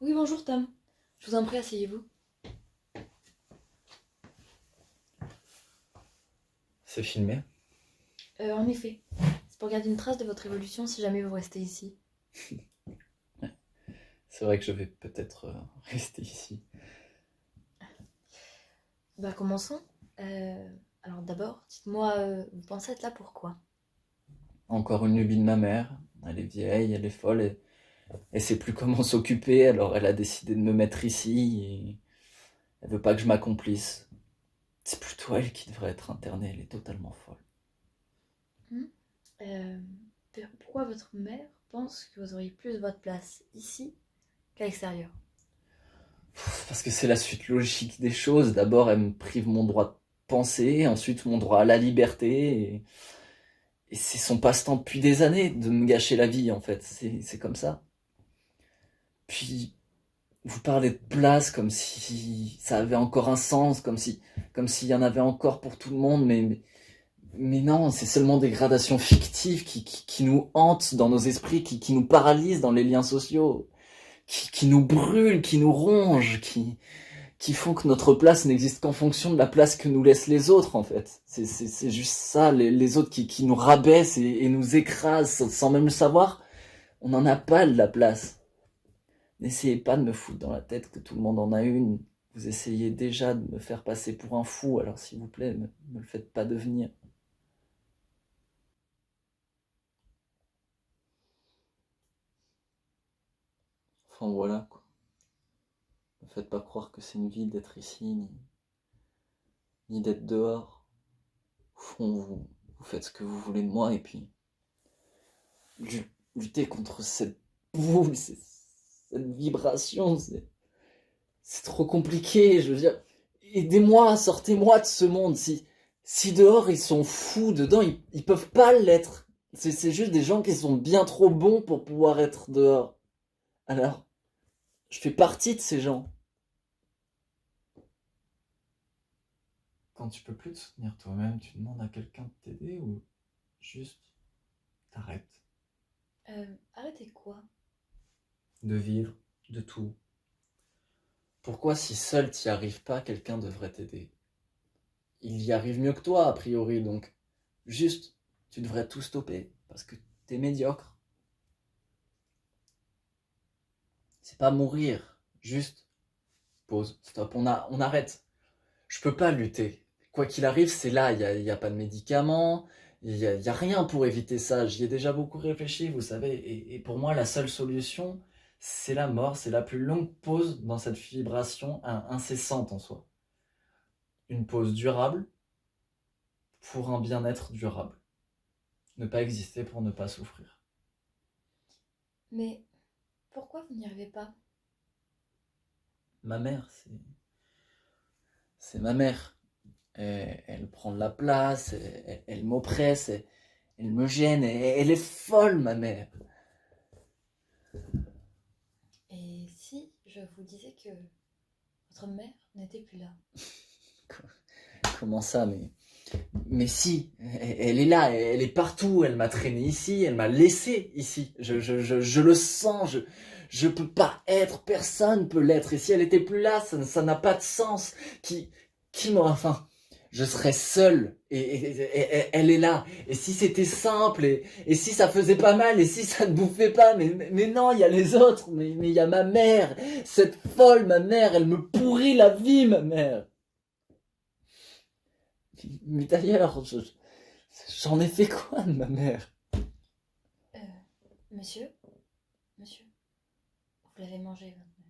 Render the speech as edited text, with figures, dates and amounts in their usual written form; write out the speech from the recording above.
Oui, bonjour Tom. Je vous en prie, asseyez-vous. C'est filmé. En effet, c'est pour garder une trace de votre évolution si jamais vous restez ici. C'est vrai que je vais peut-être rester ici. Bah, commençons. Euh, alors d'abord, dites-moi, vous pensez être là pourquoi? Encore une lubie de ma mère. Elle est vieille, elle est folle, et sait plus comment s'occuper, alors elle a décidé de me mettre ici, et elle veut pas que je m'accomplisse. C'est plutôt elle qui devrait être internée, elle est totalement folle. Hmm. Euh, Pourquoi votre mère pense que vous auriez plus votre place ici qu'à l'extérieur? Parce que c'est la suite logique des choses. D'abord, elle me prive mon droit de penser, ensuite mon droit à la liberté, et c'est son passe-temps depuis des années de me gâcher la vie, en fait. C'est comme ça. Puis, vous parlez de place comme si ça avait encore un sens, comme s'il y en avait encore pour tout le monde, mais non, c'est seulement des gradations fictives qui nous hantent dans nos esprits, qui nous paralysent dans les liens sociaux, qui nous brûlent, qui nous rongent, qui font que notre place n'existe qu'en fonction de la place que nous laissent les autres, en fait. C'est juste ça, les autres qui nous rabaissent et nous écrasent sans même le savoir. On n'en a pas de la place. N'essayez pas de me foutre dans la tête que tout le monde en a une. Vous essayez déjà de me faire passer pour un fou, alors s'il vous plaît, me le faites pas devenir. Enfin voilà, quoi. Me faites pas croire que c'est une vie d'être ici, ni d'être dehors. Au fond, vous faites ce que vous voulez de moi, et puis lutter contre cette boule, cette vibration, c'est trop compliqué, je veux dire. Aidez-moi, sortez-moi de ce monde. Si dehors ils sont fous, dedans ils peuvent pas l'être. C'est juste des gens qui sont bien trop bons pour pouvoir être dehors. Alors, je fais partie de ces gens. Quand tu peux plus te soutenir toi-même, tu demandes à quelqu'un de t'aider ou juste t'arrêtes Arrêtez quoi? de vivre, de tout. Pourquoi si seul t'y arrives pas, quelqu'un devrait t'aider? Il y arrive mieux que toi, a priori, donc juste, tu devrais tout stopper, parce que t'es médiocre. C'est pas mourir, juste pause, stop, on arrête. Je peux pas lutter. Quoi qu'il arrive, c'est là, y a pas de médicaments, y a rien pour éviter ça. J'y ai déjà beaucoup réfléchi, vous savez, et pour moi, la seule solution, c'est la mort, c'est la plus longue pause dans cette vibration incessante en soi. Une pause durable pour un bien-être durable. Ne pas exister pour ne pas souffrir. Mais pourquoi vous n'y arrivez pas? Ma mère, c'est ma mère. Elle prend de la place, elle m'oppresse, elle me gêne, elle est folle, ma mère. Et si je vous disais que votre mère n'était plus là? Comment ça, mais si, elle est là, elle est partout, elle m'a traîné ici, elle m'a laissé ici. Je le sens, je peux pas être, personne peut l'être. Et si elle était plus là, ça n'a pas de sens. Qui m'aurait, enfin, je serais seul et elle est là. Et si c'était simple et si ça faisait pas mal et si ça ne bouffait pas, mais non, il y a les autres, mais il y a ma mère, cette folle, ma mère, elle me pourrit la vie, ma mère. Mais d'ailleurs, j'en ai fait quoi de ma mère? Euh, Monsieur? Monsieur? Vous l'avez mangé, votre mère.